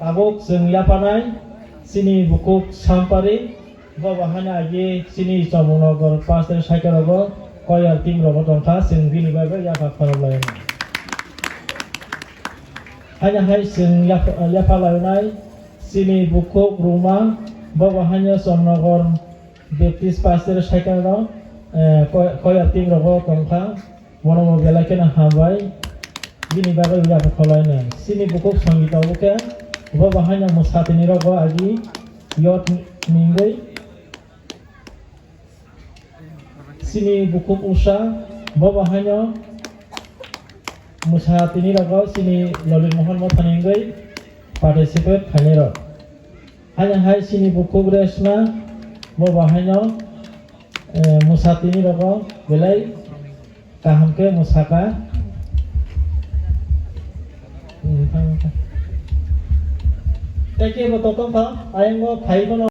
tabuk जों yapanai sini bukuk sampari bahana agi sini Chamungnagar pasir saikarago koyar tim rogo tongka जों bini baga yafa khalai hanya hai जों yafa lainai sini bukuk rumah bahana Chamungnagar Baptist pasir saikarago koyar tim rogo tongka mono belakena hambai bini baga yafa khalai sini bukuk sangita buke bahana musatini rogo agi yot minggai sini bukuk usha bahana musatini rogo sini Lolin Mohan Mothaninggai participate khaniro hanya hai sini bukuk resna bahana musatini rogo belai kahamke musaka Take care of the ayam